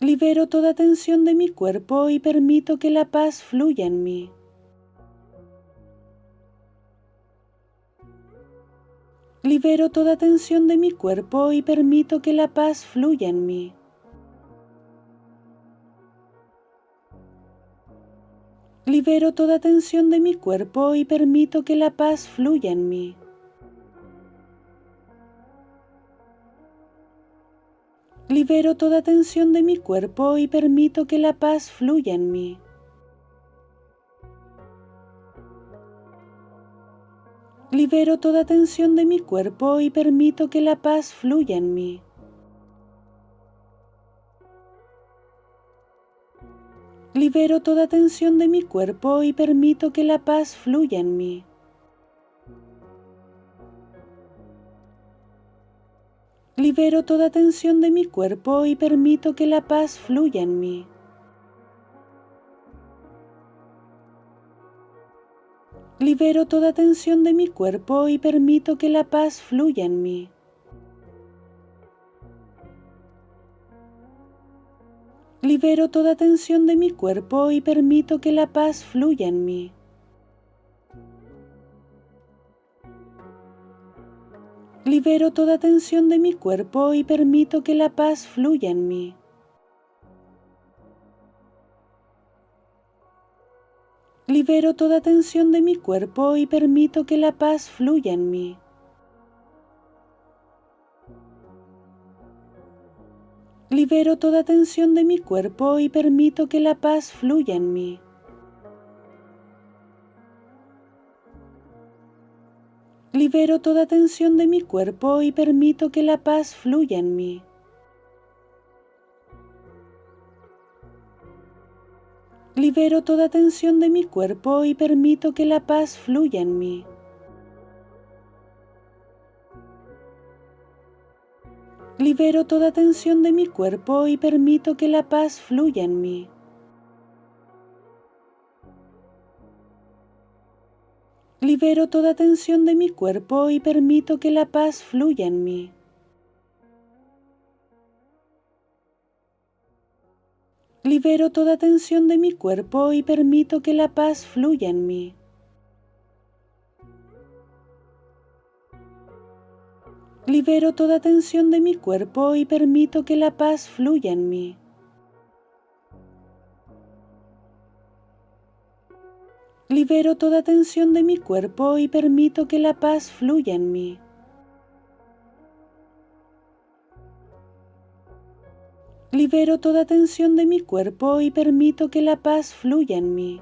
Libero toda tensión de mi cuerpo y permito que la paz fluya en mí. Libero toda tensión de mi cuerpo y permito que la paz fluya en mí. Libero toda tensión de mi cuerpo y permito que la paz fluya en mí. Libero toda tensión de mi cuerpo y permito que la paz fluya en mí. Libero toda tensión de mi cuerpo y permito que la paz fluya en mí. Libero toda tensión de mi cuerpo y permito que la paz fluya en mí. Libero toda tensión de mi cuerpo y permito que la paz fluya en mí. Libero toda tensión de mi cuerpo y permito que la paz fluya en mí. Libero toda tensión de mi cuerpo y permito que la paz fluya en mí. Libero toda tensión de mi cuerpo y permito que la paz fluya en mí. Libero toda tensión de mi cuerpo y permito que la paz fluya en mí. Libero toda tensión de mi cuerpo y permito que la paz fluya en mí. Libero toda tensión de mi cuerpo y permito que la paz fluya en mí. Libero toda tensión de mi cuerpo y permito que la paz fluya en mí. Libero toda tensión de mi cuerpo y permito que la paz fluya en mí. Libero toda tensión de mi cuerpo y permito que la paz fluya en mí. Libero toda tensión de mi cuerpo y permito que la paz fluya en mí. Libero toda tensión de mi cuerpo y permito que la paz fluya en mí. Libero toda tensión de mi cuerpo y permito que la paz fluya en mí. Libero toda tensión de mi cuerpo y permito que la paz fluya en mí.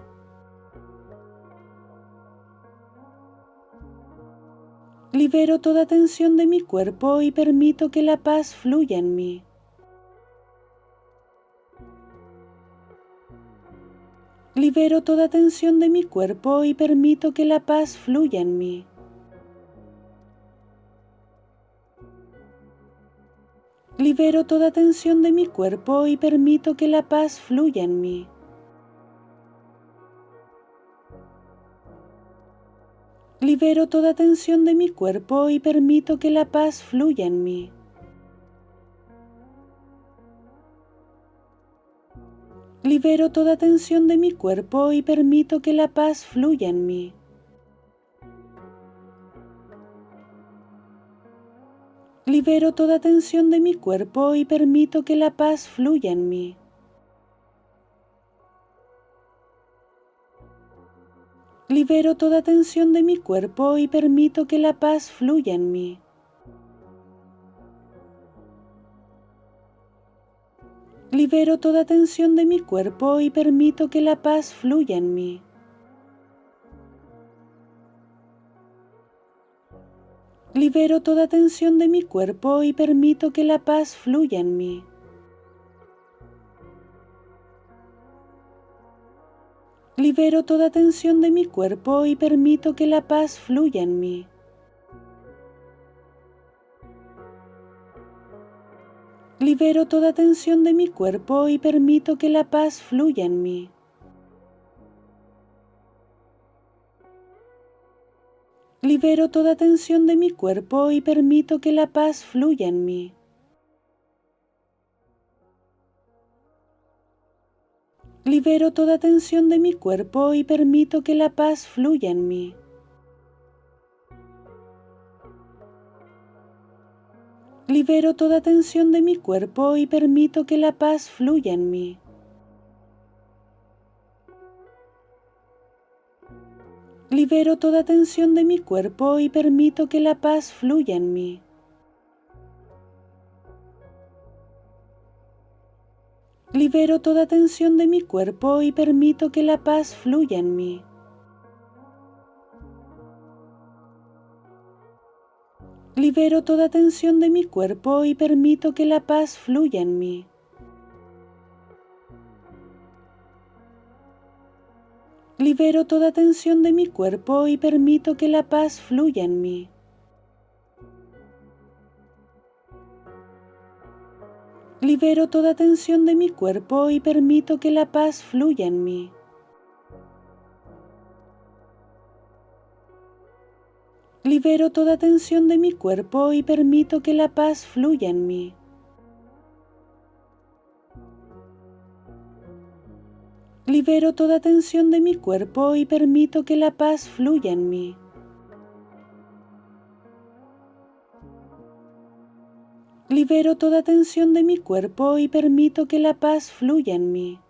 Libero toda tensión de mi cuerpo y permito que la paz fluya en mí. Libero toda tensión de mi cuerpo y permito que la paz fluya en mí. Libero toda tensión de mi cuerpo y permito que la paz fluya en mí. Libero toda tensión de mi cuerpo y permito que la paz fluya en mí. Libero toda tensión de mi cuerpo y permito que la paz fluya en mí. Libero toda tensión de mi cuerpo y permito que la paz fluya en mí. Libero toda tensión de mi cuerpo y permito que la paz fluya en mí. Libero toda tensión de mi cuerpo y permito que la paz fluya en mí. Libero toda tensión de mi cuerpo y permito que la paz fluya en mí. Libero toda tensión de mi cuerpo y permito que la paz fluya en mí. Libero toda tensión de mi cuerpo y permito que la paz fluya en mí. Libero toda tensión de mi cuerpo y permito que la paz fluya en mí. Libero toda tensión de mi cuerpo y permito que la paz fluya en mí. Libero toda tensión de mi cuerpo y permito que la paz fluya en mí. Libero toda tensión de mi cuerpo y permito que la paz fluya en mí. Libero toda tensión de mi cuerpo y permito que la paz fluya en mí. Libero toda tensión de mi cuerpo y permito que la paz fluya en mí. Libero toda tensión de mi cuerpo y permito que la paz fluya en mí. Libero toda tensión de mi cuerpo y permito que la paz fluya en mí. Libero toda tensión de mi cuerpo y permito que la paz fluya en mí. Libero toda tensión de mi cuerpo y permito que la paz fluya en mí. Libero toda tensión de mi cuerpo y permito que la paz fluya en mí.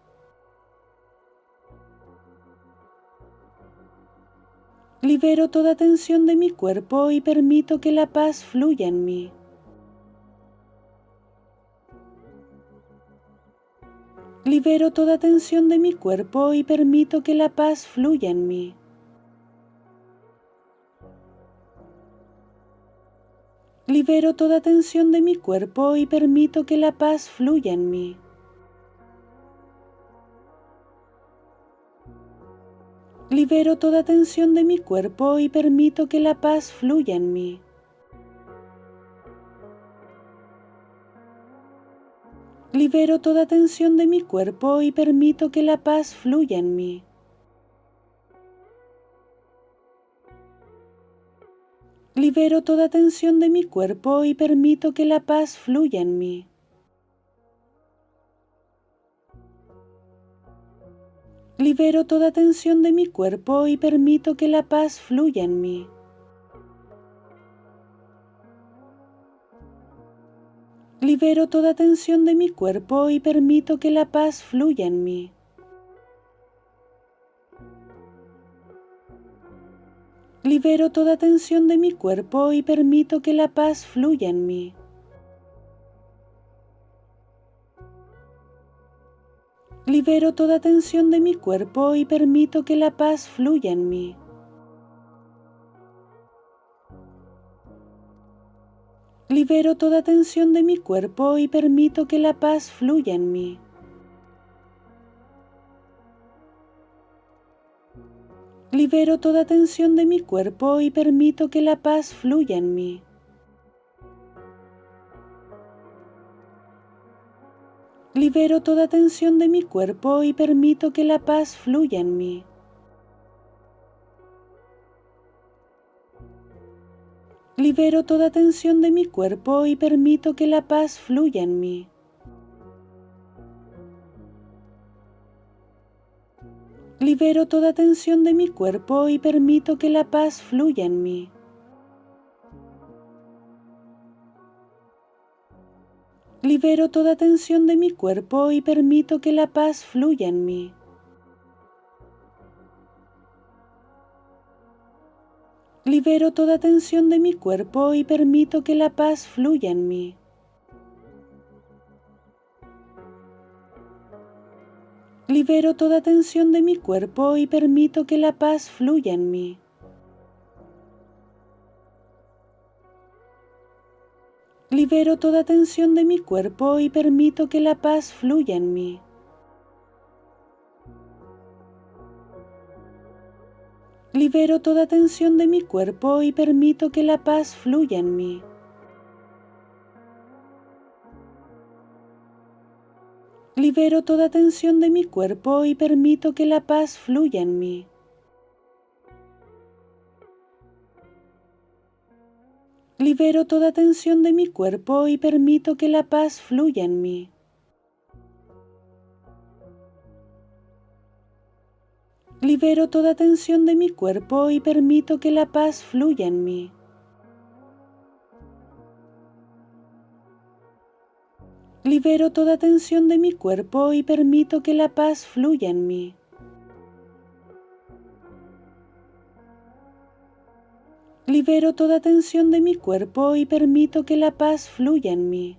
Libero toda tensión de mi cuerpo y permito que la paz fluya en mí. Libero toda tensión de mi cuerpo y permito que la paz fluya en mí. Libero toda tensión de mi cuerpo y permito que la paz fluya en mí. Libero toda tensión de mi cuerpo y permito que la paz fluya en mí. Libero toda tensión de mi cuerpo y permito que la paz fluya en mí. Libero toda tensión de mi cuerpo y permito que la paz fluya en mí. Libero toda tensión de mi cuerpo y permito que la paz fluya en mí. Libero toda tensión de mi cuerpo y permito que la paz fluya en mí. Libero toda tensión de mi cuerpo y permito que la paz fluya en mí. Libero toda tensión de mi cuerpo y permito que la paz fluya en mí. Libero toda tensión de mi cuerpo y permito que la paz fluya en mí. Libero toda tensión de mi cuerpo y permito que la paz fluya en mí. Libero toda tensión de mi cuerpo y permito que la paz fluya en mí. Libero toda tensión de mi cuerpo y permito que la paz fluya en mí. Libero toda tensión de mi cuerpo y permito que la paz fluya en mí. Libero toda tensión de mi cuerpo y permito que la paz fluya en mí. Libero toda tensión de mi cuerpo y permito que la paz fluya en mí. Libero toda tensión de mi cuerpo y permito que la paz fluya en mí. Libero toda tensión de mi cuerpo y permito que la paz fluya en mí. Libero toda tensión de mi cuerpo y permito que la paz fluya en mí. Libero toda tensión de mi cuerpo y permito que la paz fluya en mí. Libero toda tensión de mi cuerpo y permito que la paz fluya en mí. Libero toda tensión de mi cuerpo y permito que la paz fluya en mí. Libero toda tensión de mi cuerpo y permito que la paz fluya en mí. Libero toda tensión de mi cuerpo y permito que la paz fluya en mí.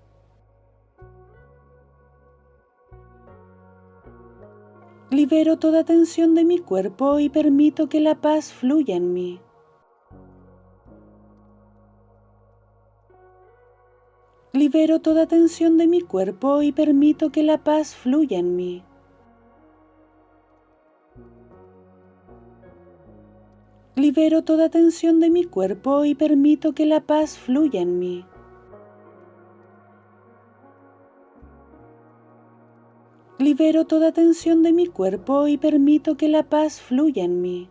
Libero toda tensión de mi cuerpo y permito que la paz fluya en mí. Libero toda tensión de mi cuerpo y permito que la paz fluya en mí. Libero toda tensión de mi cuerpo y permito que la paz fluya en mí. Libero toda tensión de mi cuerpo y permito que la paz fluya en mí.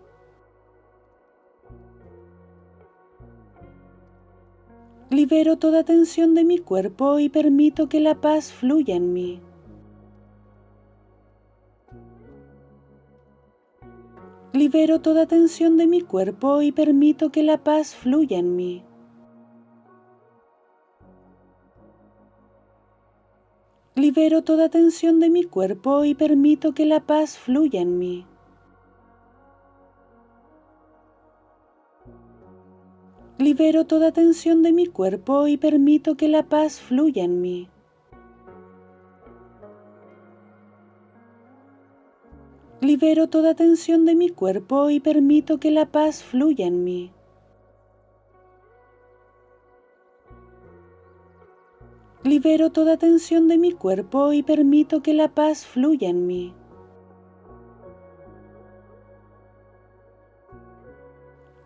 Libero toda tensión de mi cuerpo y permito que la paz fluya en mí. Libero toda tensión de mi cuerpo y permito que la paz fluya en mí. Libero toda tensión de mi cuerpo y permito que la paz fluya en mí. Libero toda tensión de mi cuerpo y permito que la paz fluya en mí. Libero toda tensión de mi cuerpo y permito que la paz fluya en mí. Libero toda tensión de mi cuerpo y permito que la paz fluya en mí.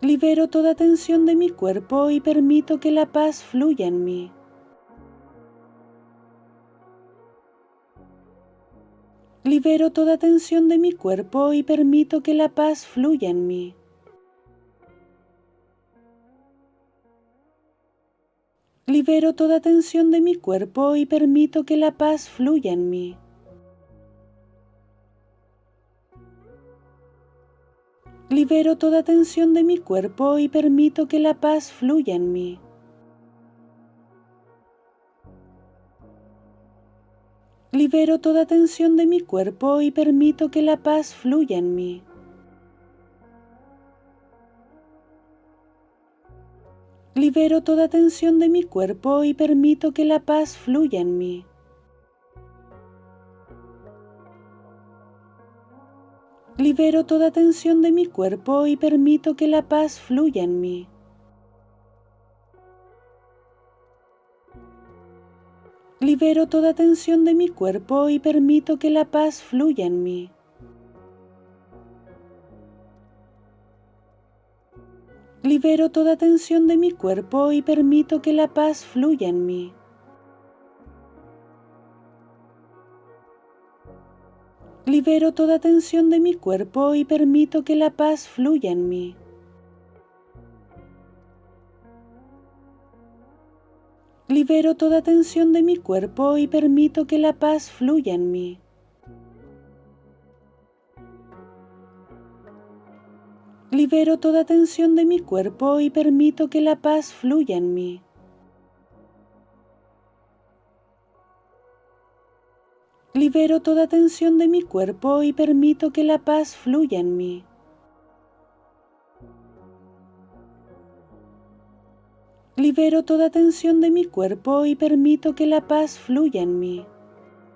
Libero toda tensión de mi cuerpo y permito que la paz fluya en mí. Libero toda tensión de mi cuerpo y permito que la paz fluya en mí. Libero toda tensión de mi cuerpo y permito que la paz fluya en mí. Libero toda tensión de mi cuerpo y permito que la paz fluya en mí. Libero toda tensión de mi cuerpo y permito que la paz fluya en mí. Libero toda tensión de mi cuerpo y permito que la paz fluya en mí. Libero toda tensión de mi cuerpo y permito que la paz fluya en mí. Libero toda tensión de mi cuerpo y permito que la paz fluya en mí. Libero toda tensión de mi cuerpo y permito que la paz fluya en mí. Libero toda tensión de mi cuerpo y permito que la paz fluya en mí. Libero toda tensión de mi cuerpo y permito que la paz fluya en mí. Libero toda tensión de mi cuerpo y permito que la paz fluya en mí. Libero toda tensión de mi cuerpo y permito que la paz fluya en mí. Libero toda tensión de mi cuerpo y permito que la paz fluya en mí. Libero toda tensión de mi cuerpo y permito que la paz fluya en mí. Libero toda tensión de mi cuerpo y permito que la paz fluya en mí. Libero toda tensión de mi cuerpo y permito que la paz fluya en mí. Libero toda tensión de mi cuerpo y permito que la paz fluya en mí.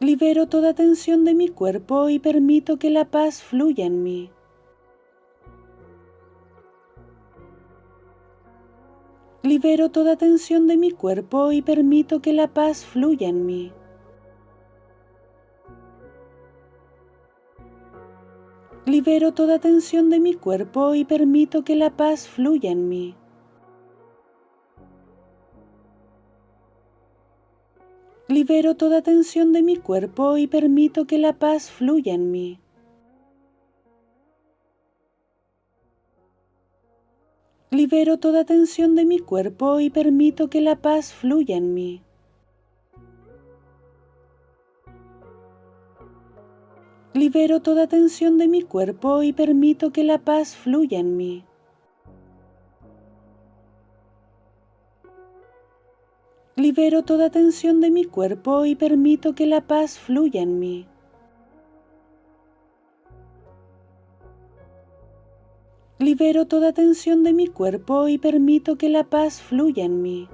Libero toda tensión de mi cuerpo y permito que la paz fluya en mí. Libero toda tensión de mi cuerpo y permito que la paz fluya en mí. Libero toda tensión de mi cuerpo y permito que la paz fluya en mí. Libero toda tensión de mi cuerpo y permito que la paz fluya en mí. Libero toda tensión de mi cuerpo y permito que la paz fluya en mí. Libero toda tensión de mi cuerpo y permito que la paz fluya en mí. Libero toda tensión de mi cuerpo y permito que la paz fluya en mí. Libero toda tensión de mi cuerpo y permito que la paz fluya en mí.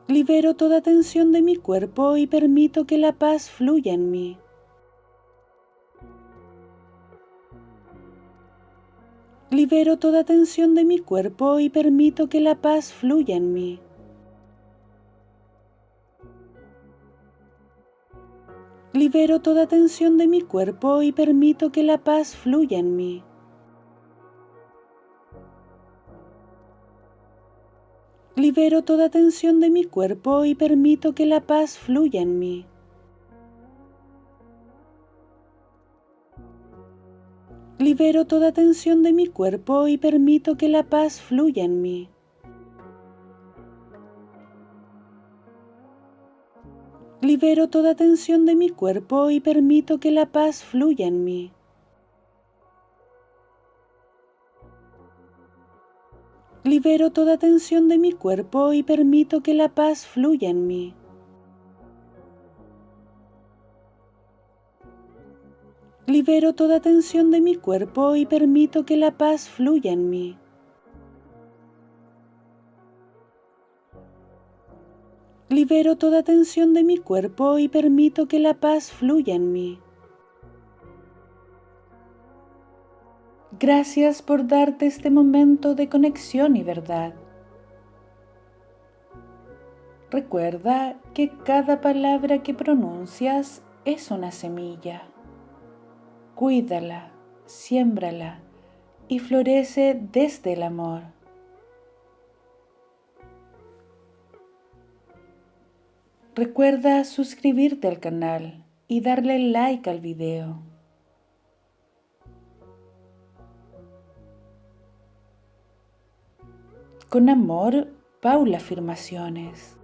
Libero toda tensión de mi cuerpo y permito que la paz fluya en mí. Libero toda tensión de mi cuerpo y permito que la paz fluya en mí. Libero toda tensión de mi cuerpo y permito que la paz fluya en mí. Libero toda tensión de mi cuerpo y permito que la paz fluya en mí. Libero toda tensión de mi cuerpo y permito que la paz fluya en mí. Libero toda tensión de mi cuerpo y permito que la paz fluya en mí. Libero toda tensión de mi cuerpo y permito que la paz fluya en mí. Libero toda tensión de mi cuerpo y permito que la paz fluya en mí. Libero toda tensión de mi cuerpo y permito que la paz fluya en mí. Gracias por darte este momento de conexión y verdad. Recuerda que cada palabra que pronuncias es una semilla. Cuídala, siémbrala y florece desde el amor. Recuerda suscribirte al canal y darle like al video. Con amor, Paula Afirmaciones.